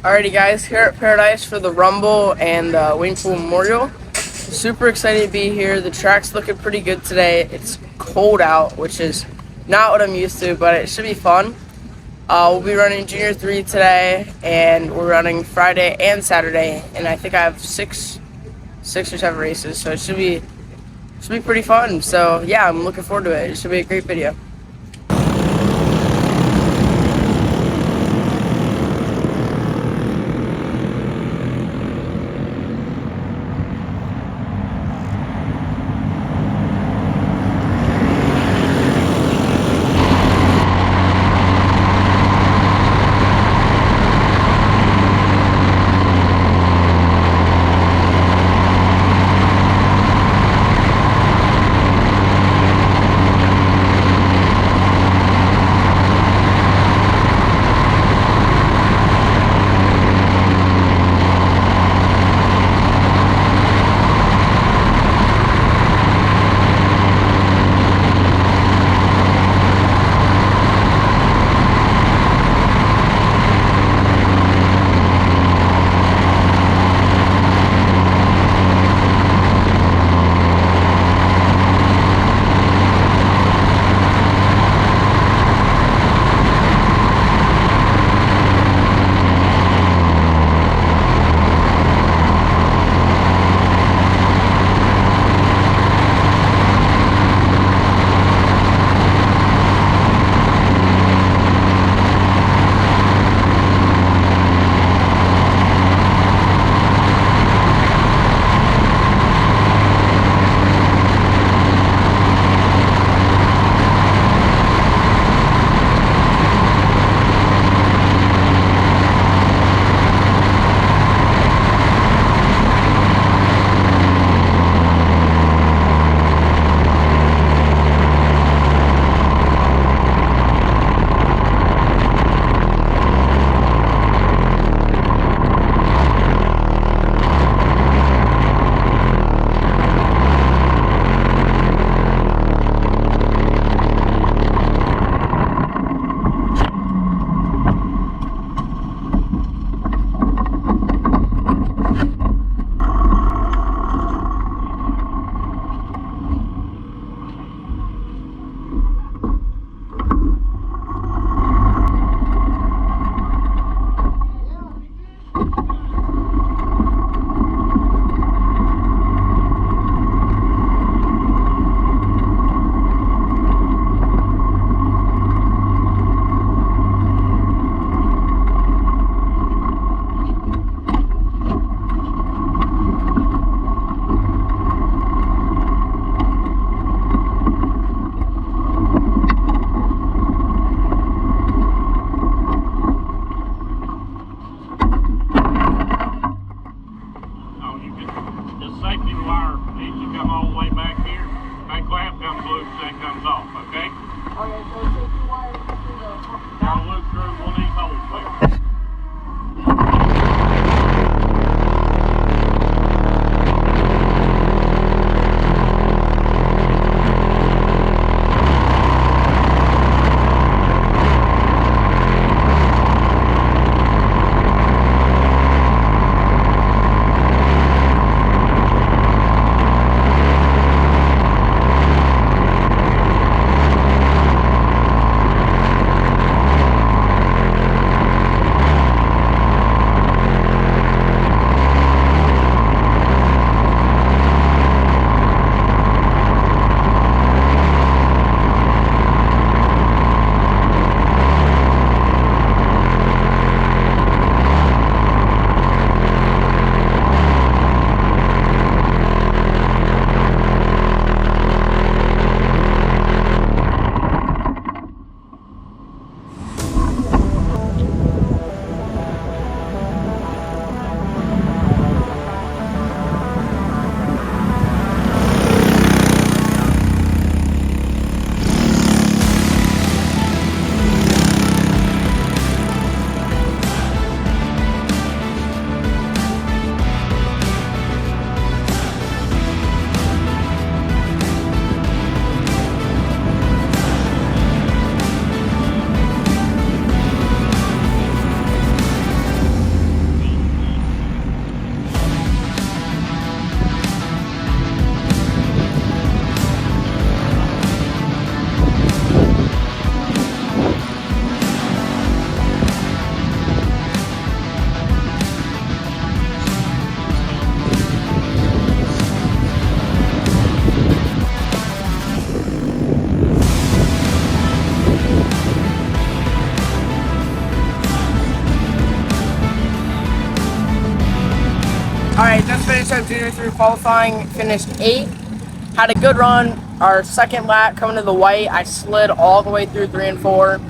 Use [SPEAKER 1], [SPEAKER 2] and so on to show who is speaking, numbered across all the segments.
[SPEAKER 1] Alrighty guys, here at Paradise for the Rumble and Wingpool Memorial. Super excited to be here. The track's looking pretty good today. It's cold out, which is not what I'm used to, but it should be fun. We'll be running Junior 3 today, and we're running Friday and Saturday, and I think I have six or seven races, so it should be pretty fun. So yeah, I'm looking forward to it. It should be a great video. finished up Junior 3 qualifying, finished 8th. Had a good run. Our second lap coming to the white, I slid all the way through 3 and 4.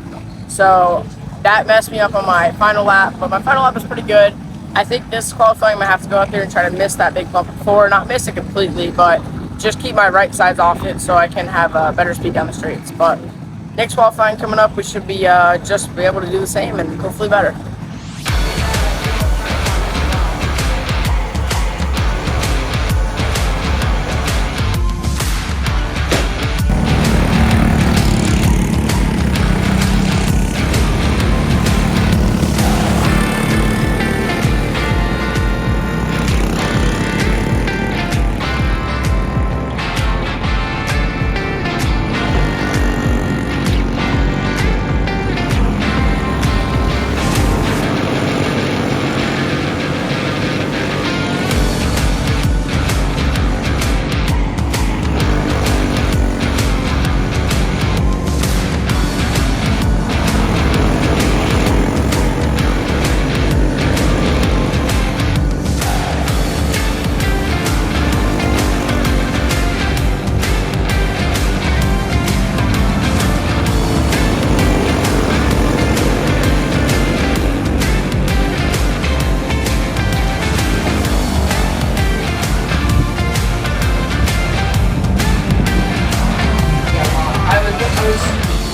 [SPEAKER 1] So that messed me up on my final lap, but my final lap was pretty good. I think this qualifying I'm going to have to go out there and try to miss that big bump before. Not miss it completely, but just keep my right sides off it so I can have better speed down the straights. But next qualifying coming up, we should be just be able to do the same and hopefully better.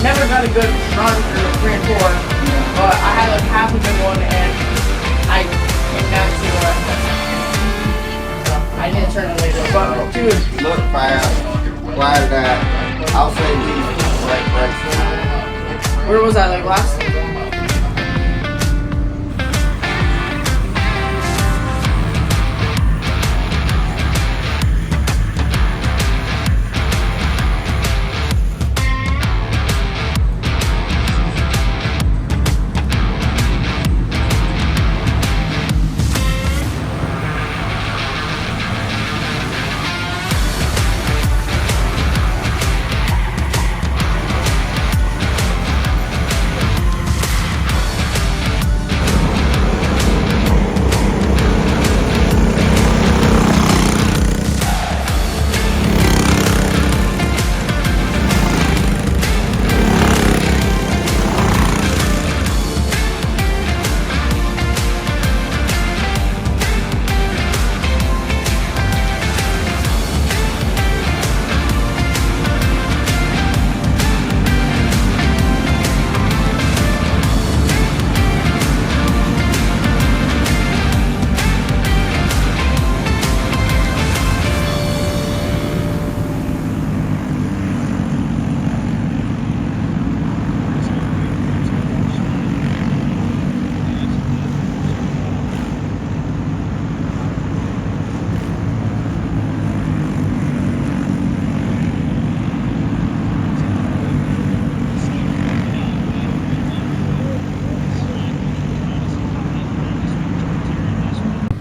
[SPEAKER 1] Never got a good run for 3 and 4, but I had like half a good one and I came down to so I didn't turn it later. But dude,
[SPEAKER 2] look fast, glide that. I'll say these right.
[SPEAKER 1] Where was I, like last?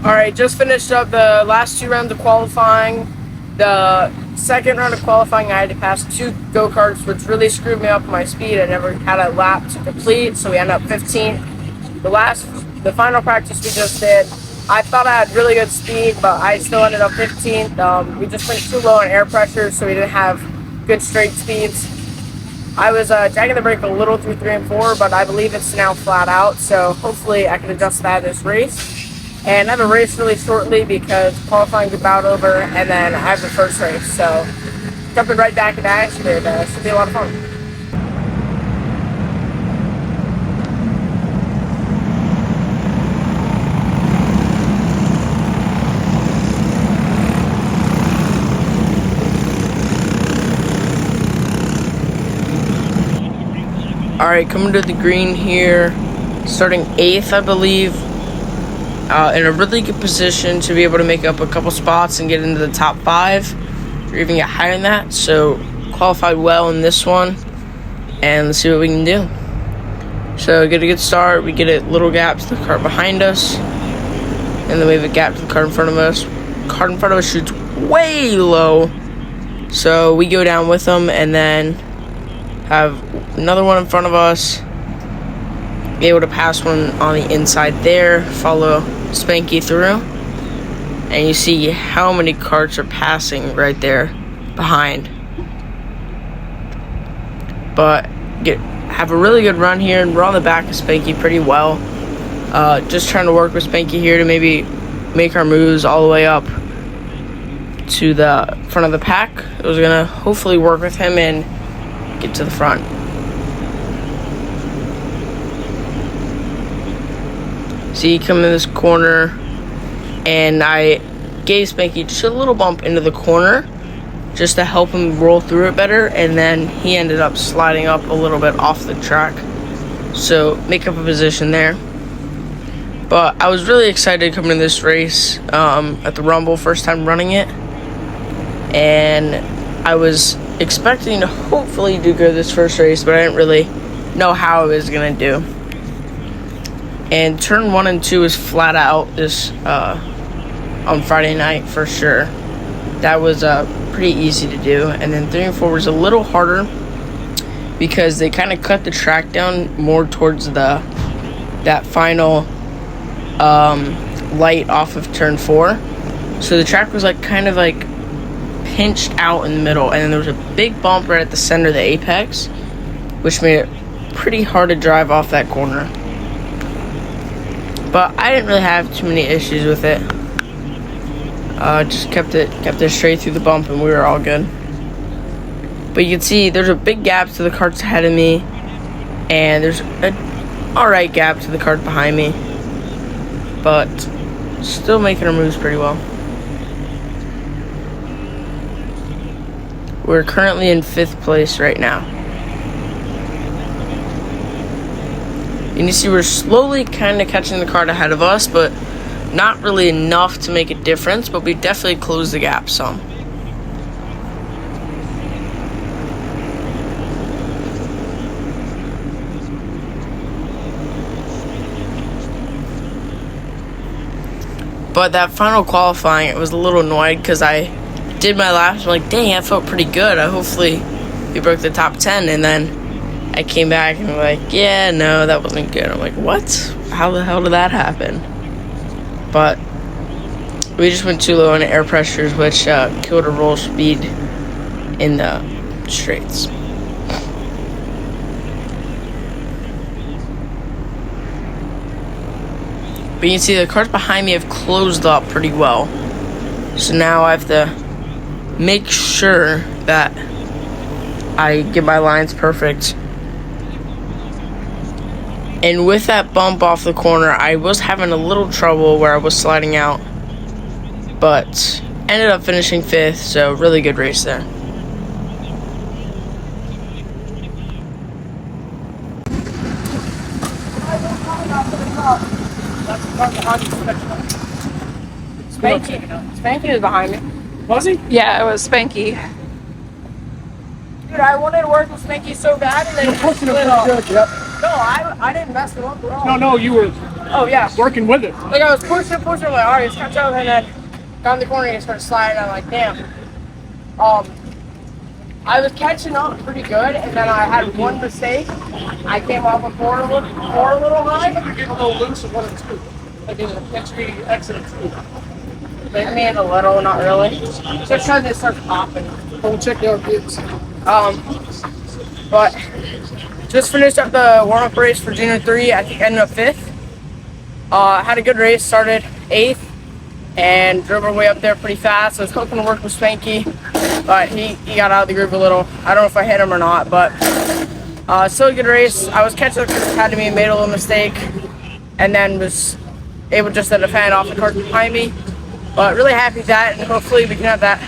[SPEAKER 1] Alright, just finished up the last 2 rounds of qualifying. The second round of qualifying, I had to pass 2 go-karts, which really screwed me up with my speed. I never had a lap to complete, so we ended up 15th. The final practice we just did, I thought I had really good speed, but I still ended up 15th. We just went too low on air pressure, so we didn't have good straight speeds. I was dragging the brake a little through 3 and 4, but I believe it's now flat out, so hopefully I can adjust that in this race. And I have a race really shortly because qualifying's about over, and then I have the first race. So jumping right back into action, it should be a lot of fun. Alright, coming to the green here, starting 8th, I believe. In a really good position to be able to make up a couple spots and get into the top 5 or even get higher than that. So qualified well in this one, and let's see what we can do. So get a good start. We get a little gap to the car behind us, and then we have a gap to the car in front of us. Car in front of us shoots way low, so we go down with them, and then have another one in front of us. Be able to pass one on the inside there, follow Spanky through, and you see how many carts are passing right there behind. But have a really good run here, and we're on the back of Spanky pretty well. Just trying to work with Spanky here to maybe make our moves all the way up to the front of the pack. I was gonna hopefully work with him and get to the front. See, come in this corner, and I gave Spanky just a little bump into the corner just to help him roll through it better, and then he ended up sliding up a little bit off the track, so make up a position there. But I was really excited coming to this race at the Rumble, first time running it, and I was expecting to hopefully do good this first race, but I didn't really know how I was gonna do. And turn 1 and 2 is flat out this on Friday night for sure. That was pretty easy to do, and then 3 and 4 was a little harder because they kind of cut the track down more towards that final light off of turn 4, so the track was like kind of like pinched out in the middle, and then there was a big bump right at the center of the apex, which made it pretty hard to drive off that corner. But I didn't really have too many issues with it. Just kept it straight through the bump, and we were all good. But you can see there's a big gap to the carts ahead of me, and there's an alright gap to the cart behind me, but still making our moves pretty well. We're currently in 5th place right now. And you see we're slowly kind of catching the cart ahead of us, but not really enough to make a difference, but we definitely closed the gap some. But that final qualifying, it was a little annoyed because I did my laps. I'm like, dang, I felt pretty good. Hopefully we broke the top 10, and then I came back and like, yeah, no, that wasn't good. I'm like, what? How the hell did that happen? But we just went too low on air pressures, which killed our roll speed in the straights. But you can see the cars behind me have closed up pretty well. So now I have to make sure that I get my lines perfect. And with that bump off the corner, I was having a little trouble where I was sliding out, but ended up finishing 5th, so really good race there. Spanky was behind me.
[SPEAKER 3] Was he?
[SPEAKER 4] Yeah, it was Spanky.
[SPEAKER 1] Dude, I wanted to work with Spanky so bad, and then he
[SPEAKER 3] Pushing
[SPEAKER 1] split
[SPEAKER 3] it
[SPEAKER 1] off.
[SPEAKER 3] pretty good, yep.
[SPEAKER 1] No, I didn't mess it up at all.
[SPEAKER 3] No, you were
[SPEAKER 1] Oh, yeah.
[SPEAKER 3] working with it.
[SPEAKER 1] Like, I was pushing, I'm like, all right, let's catch up, and then got in the corner and started sliding. I'm like, damn. I was catching up pretty good, and then I had one mistake. I came off a four a little high.
[SPEAKER 3] You're getting a little loose at 1 and 2. Like in the pitch exit 2.
[SPEAKER 1] But me and a little, not really. Just because it starts popping.
[SPEAKER 3] Don't check the RPMs.
[SPEAKER 1] But just finished up the warm-up race for Junior 3. I think I ended up 5th. Had a good race, started 8th, and drove our way up there pretty fast. I was hoping to work with Spanky, but he got out of the groove a little. I don't know if I hit him or not, but still a good race. I was catching up to the academy, made a little mistake, and then was able just to defend off the cart behind me. But really happy with that, and hopefully we can have that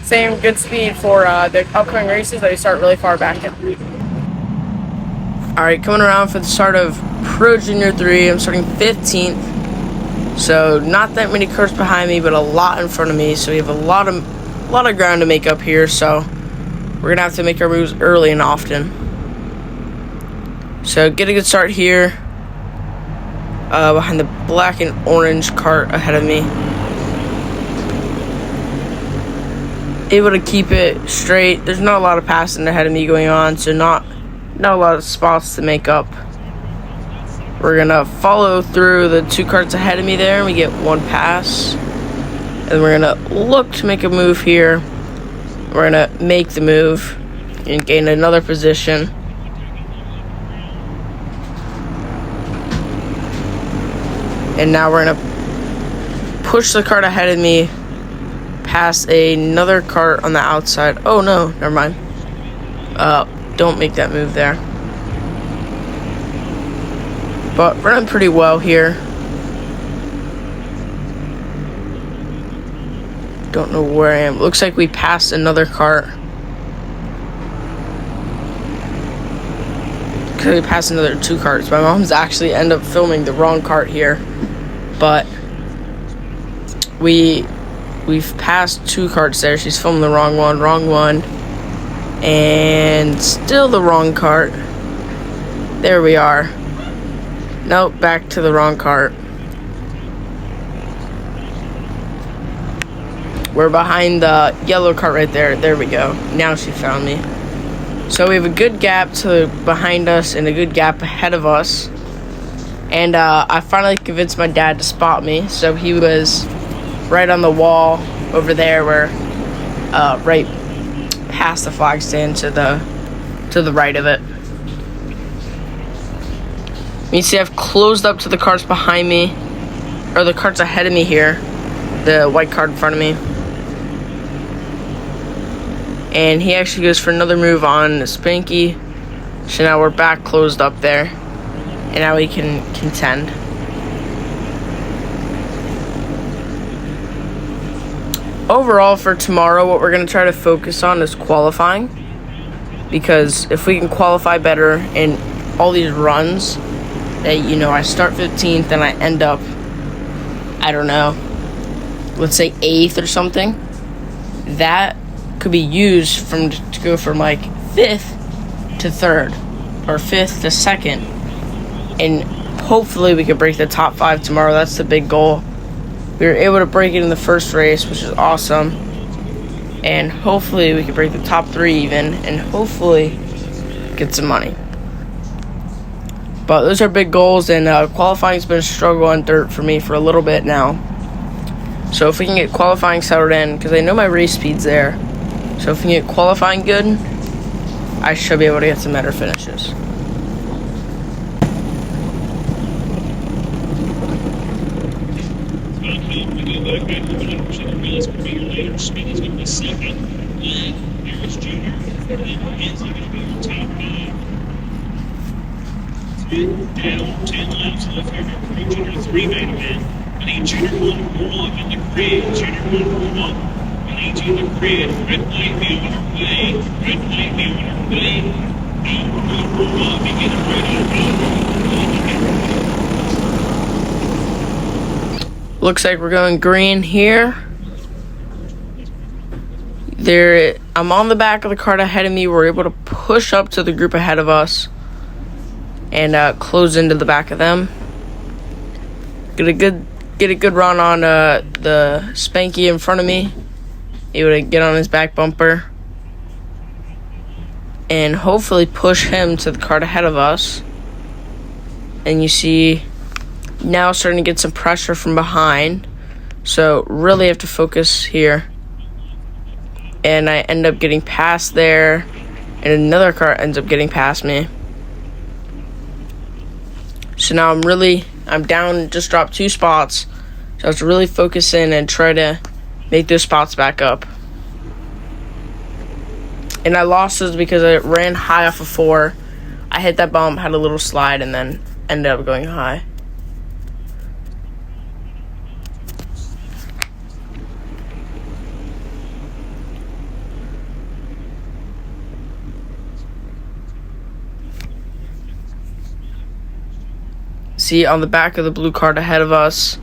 [SPEAKER 1] same good speed for the upcoming races that we start really far back in. Alright, coming around for the start of Pro Junior 3, I'm starting 15th. So not that many cars behind me, but a lot in front of me. So we have a lot of ground to make up here. So we're gonna have to make our moves early and often. So get a good start here. Behind the black and orange cart ahead of me. Able to keep it straight. There's not a lot of passing ahead of me going on, so not a lot of spots to make up. We're gonna follow through the 2 carts ahead of me there, and we get 1 pass. And we're gonna look to make a move here. We're gonna make the move and gain another position. And now we're gonna push the cart ahead of me past another cart on the outside. Oh no, never mind. Don't make that move there. But running pretty well here. Don't know where I am. Looks like we passed another cart. We passed another 2 carts. My mom's actually ended up filming the wrong cart here. But we've passed 2 carts there. She's filming the wrong one, and still the wrong cart. There we are. Nope, back to the wrong cart. We're behind the yellow cart right there. There we go. Now she found me. So we have a good gap to behind us and a good gap ahead of us. And I finally convinced my dad to spot me. So he was right on the wall over there, where right past the flag stand to the right of it. You see I've closed up to the carts behind me, or the carts ahead of me here. The white cart in front of me. And he actually goes for another move on Spanky. So now we're back closed up there. And now we can contend. Overall for tomorrow, what we're going to try to focus on is qualifying. Because if we can qualify better in all these runs, that, you know, I start 15th and I end up, I don't know, let's say 8th or something, that could be used to go from like 5th to 3rd or 5th to 2nd, and hopefully we could break the top 5 tomorrow. That's the big goal. We were able to break it in the first race, which is awesome, and hopefully we could break the top 3 even, and hopefully get some money. But those are big goals, and qualifying's been a struggle on dirt for me for a little bit now. So if we can get qualifying settled in, because I know my race speed's there, so if we can get qualifying good, I should be able to get some better finishes.
[SPEAKER 4] Speed is going to be second. Here's Junior. Hands are going to be on top 9. Down 10 laps left here for Junior 3 main event. I need Junior 1 to warm up in the grid. Junior 1 to warm up. I need you in the grid. Red light be on our way. Red light be on our way. Now we're going to warm up and get it ready.
[SPEAKER 1] Looks like we're going green here. I'm on the back of the cart ahead of me. We're able to push up to the group ahead of us and close into the back of them. Get a good run on the Spanky in front of me. Able to get on his back bumper and hopefully push him to the cart ahead of us. And you see now starting to get some pressure from behind. So really have to focus here. And I end up getting past there, and another car ends up getting past me. So now I'm down, just dropped 2 spots. So I have to really focus in and try to make those spots back up. And I lost those because I ran high off of 4. I hit that bump, had a little slide, and then ended up going high. See on the back of the blue cart ahead of us.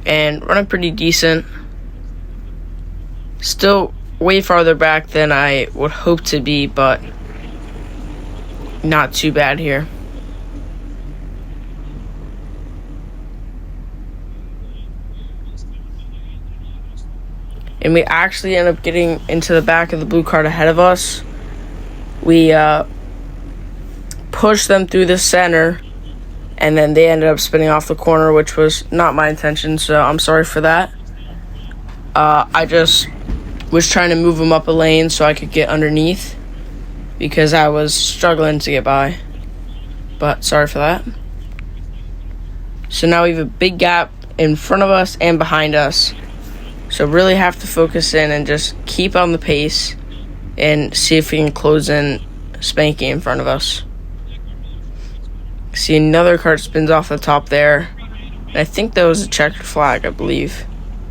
[SPEAKER 1] And running pretty decent. Still way farther back than I would hope to be, but not too bad here. And we actually end up getting into the back of the blue cart ahead of us. We push them through the center and then they ended up spinning off the corner, which was not my intention, so I'm sorry for that. I just was trying to move them up a lane so I could get underneath because I was struggling to get by, but sorry for that. So now we have a big gap in front of us and behind us, so really have to focus in and just keep on the pace and see if we can close in Spanky in front of us. See another cart spins off the top there, and I think that was a checkered flag, I believe.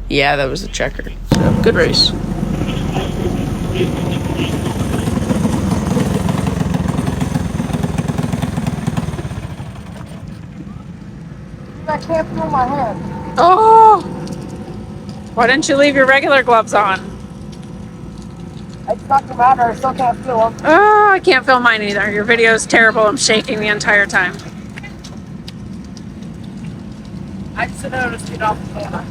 [SPEAKER 1] Yeah, that was a checkered. So good race.
[SPEAKER 3] I can't feel my hand.
[SPEAKER 5] Oh! Why didn't you leave your regular gloves on?
[SPEAKER 3] I stuck them out, or I still can't feel them.
[SPEAKER 5] Oh, I can't feel mine either. Your video is terrible. I'm shaking the entire time.
[SPEAKER 3] I just didn't have enough speed off the corner.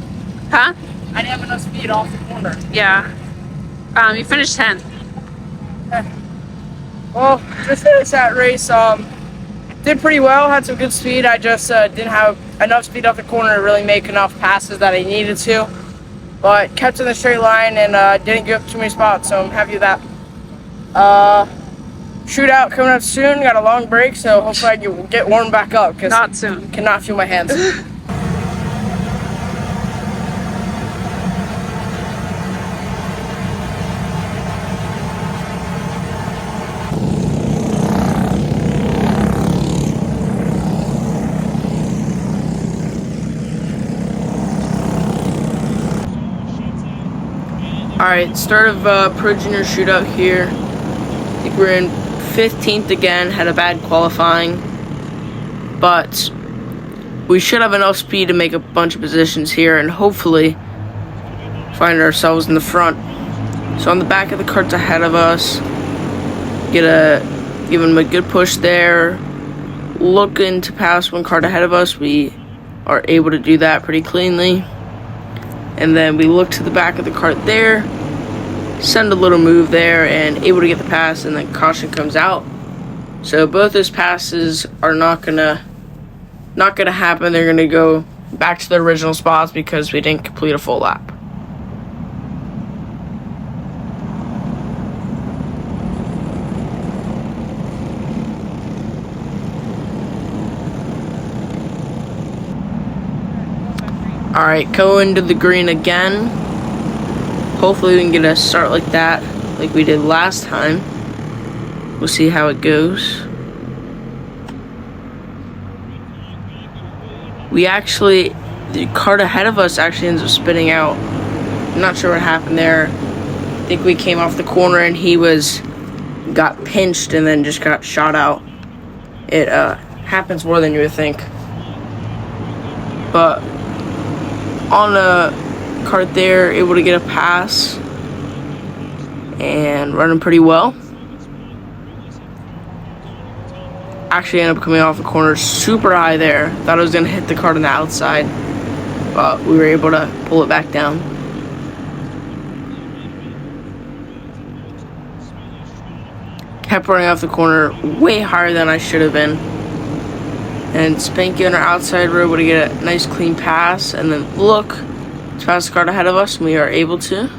[SPEAKER 5] Huh?
[SPEAKER 3] I didn't have enough speed off the corner.
[SPEAKER 5] Yeah. You finished 10th.
[SPEAKER 1] Well, just finished that race. Did pretty well, had some good speed. I just didn't have enough speed off the corner to really make enough passes that I needed to. But kept in the straight line and didn't give up too many spots, so I'm happy with that. Shootout coming up soon. Got a long break, so hopefully I can get warmed back up because
[SPEAKER 5] Not soon.
[SPEAKER 1] cannot feel my hands. Alright, start of Pro Junior Shootout here. I think we're in 15th again, had a bad qualifying. But we should have enough speed to make a bunch of positions here and hopefully find ourselves in the front. So on the back of the carts ahead of us, give them a good push there. Looking to pass one cart ahead of us, we are able to do that pretty cleanly. And then we look to the back of the cart there, send a little move there, and able to get the pass, and then caution comes out. So both those passes are not gonna happen. They're gonna go back to their original spots because we didn't complete a full lap. Alright, going to the green again. Hopefully we can get a start like that, like we did last time. We'll see how it goes. The cart ahead of us actually ends up spinning out. I'm not sure what happened there. I think we came off the corner and he got pinched and then just got shot out. It happens more than you would think. But on the cart there, able to get a pass and running pretty well. Actually ended up coming off the corner super high there. Thought I was gonna hit the cart on the outside, but we were able to pull it back down. Kept running off the corner way higher than I should have been. And Spanky on our outside, we're able to get a nice clean pass and then look to pass the cart ahead of us, and we are able to.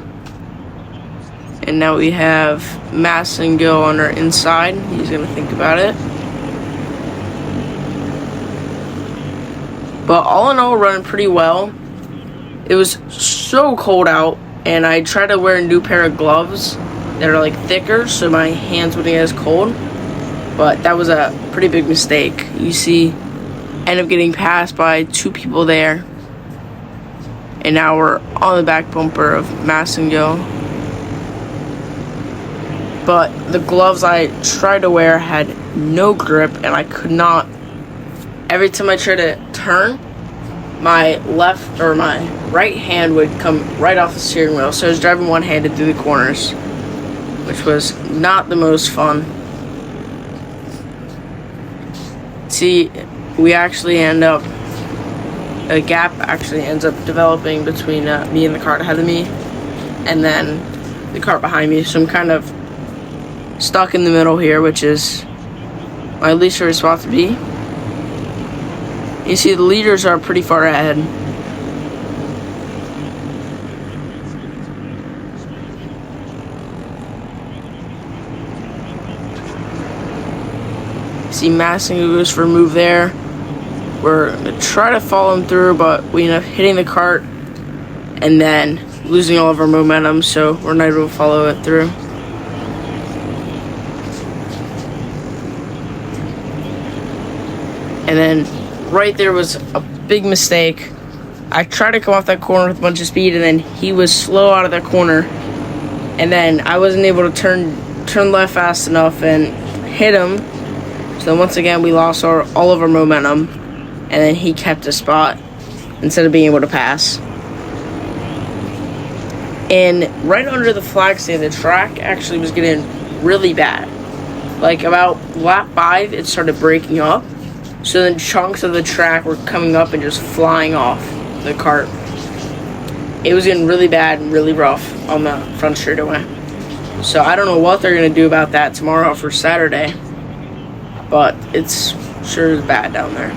[SPEAKER 1] And now we have Massengill on our inside. He's going to think about it. But all in all, running pretty well. It was so cold out, and I tried to wear a new pair of gloves that are like thicker so my hands wouldn't get as cold. But that was a pretty big mistake. You see, end up getting passed by two people there. And now we're on the back bumper of Massengill. But the gloves I tried to wear had no grip, and I could not. Every time I tried to turn, my left or my right hand would come right off the steering wheel. So I was driving one-handed through the corners, which was not the most fun. See, we actually end up, a gap actually ends up developing between me and the cart ahead of me, and then the cart behind me. So I'm kind of stuck in the middle here, which is my least favorite spot to be. You see the leaders are pretty far ahead. See Massingo goes for a move there. We're gonna try to follow him through, but we end up hitting the cart and then losing all of our momentum, so we're not able to follow it through. And then right there was a big mistake. I tried to come off that corner with a bunch of speed, and then he was slow out of that corner. And then I wasn't able to turn left fast enough and hit him. So once again, we lost all of our momentum, and then he kept a spot instead of being able to pass. And right under the flag stand, the track actually was getting really bad. Like about lap 5, it started breaking up. So then chunks of the track were coming up and just flying off the cart. It was getting really bad and really rough on the front straightaway. So I don't know what they're going to do about that tomorrow for Saturday. But it's sure is bad down there.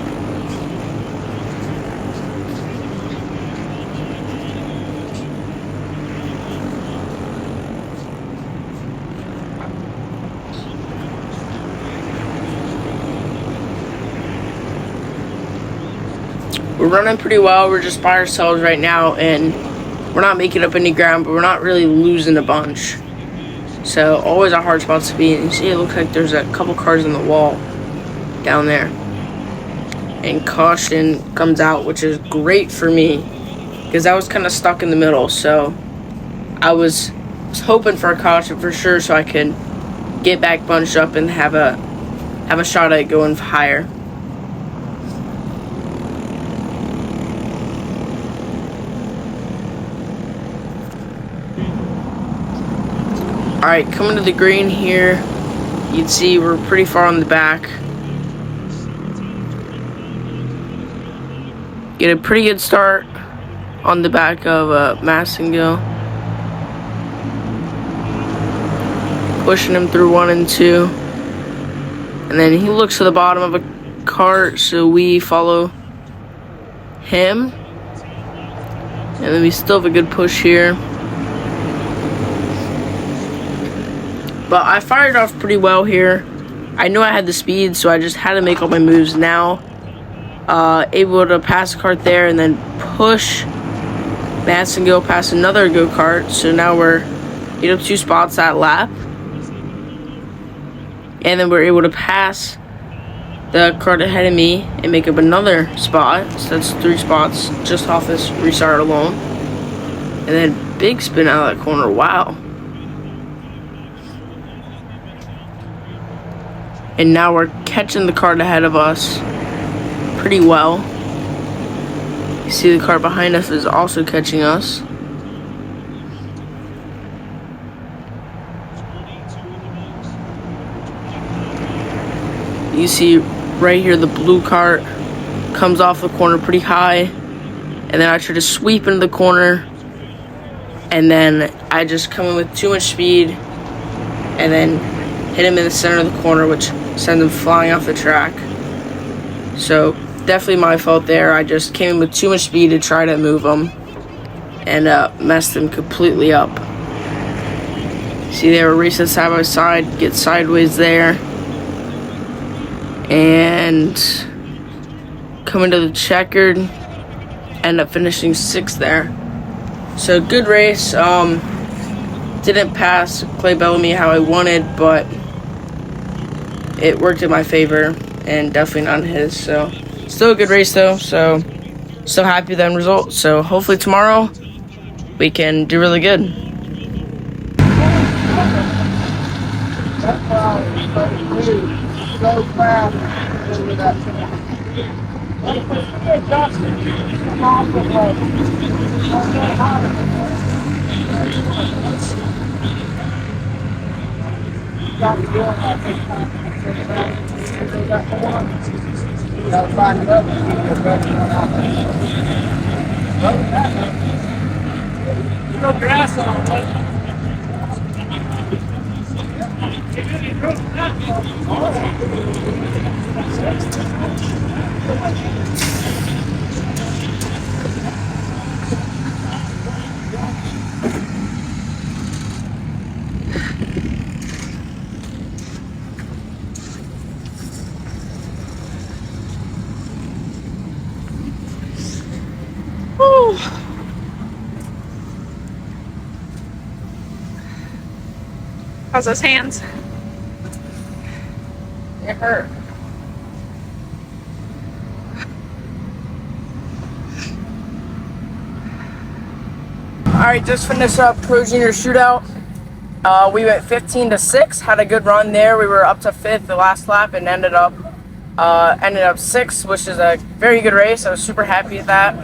[SPEAKER 1] We're running pretty well. We're just by ourselves right now, and we're not making up any ground, but we're not really losing a bunch. So always a hard spot to be in. You see, it looks like there's a couple cars on the wall down there. And caution comes out, which is great for me, because I was kind of stuck in the middle. So I was hoping for a caution for sure, so I could get back bunched up and have a shot at going higher. Alright, coming to the green here, you'd see we're pretty far on the back. Get a pretty good start on the back of Massingo. Pushing him through 1 and 2. And then he looks to the bottom of a cart, so we follow him. And then we still have a good push here. But I fired off pretty well here. I knew I had the speed, so I just had to make all my moves now. Able to pass the cart there and then push Massingo past another go-kart. So now we're up 2 spots that lap. And then we're able to pass the cart ahead of me and make up another spot. So that's 3 spots just off this restart alone. And then big spin out of that corner. Wow. And now we're catching the cart ahead of us pretty well. You see the car behind us is also catching us. You see right here the blue cart comes off the corner pretty high. And then I try to sweep into the corner. And then I just come in with too much speed. And then hit him in the center of the corner, which sends him flying off the track. So definitely my fault there. I just came in with too much speed to try to move him and messed him completely up. See, they were racing side by side, get sideways there, and coming to the checkered, end up finishing 6th there. So good race. Didn't pass Clay Bellamy how I wanted, but it worked in my favor and definitely not in his. So still a good race though, so still happy with the end result. So hopefully tomorrow we can do really good.
[SPEAKER 3] So fast into that.
[SPEAKER 5] No grass on it. How's those hands?
[SPEAKER 1] It hurt. Alright, just finished up Pro Junior Shootout. We went 15-6, had a good run there. We were up to 5th the last lap and ended up 6th, which is a very good race. I was super happy with that.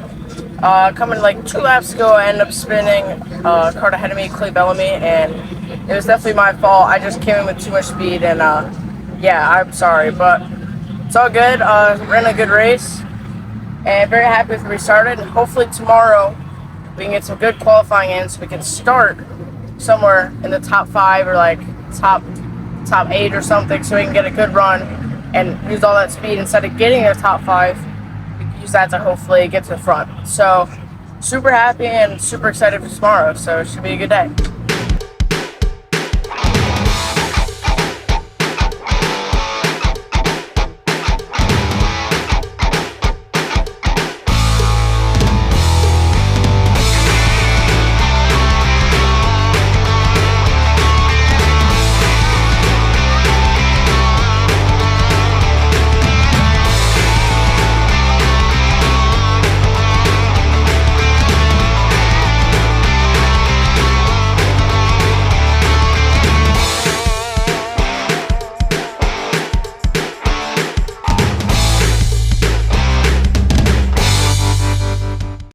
[SPEAKER 1] Coming like 2 laps ago, I ended up spinning cart ahead of me, Clay Bellamy, and it was definitely my fault. I just came in with too much speed, and yeah, I'm sorry, but it's all good. Ran a good race, and very happy with where we started. And hopefully tomorrow we can get some good qualifying in, so we can start somewhere in the top 5 or like top 8 or something, so we can get a good run and use all that speed instead of getting a top 5. We can use that to hopefully get to the front. So super happy and super excited for tomorrow. So it should be a good day.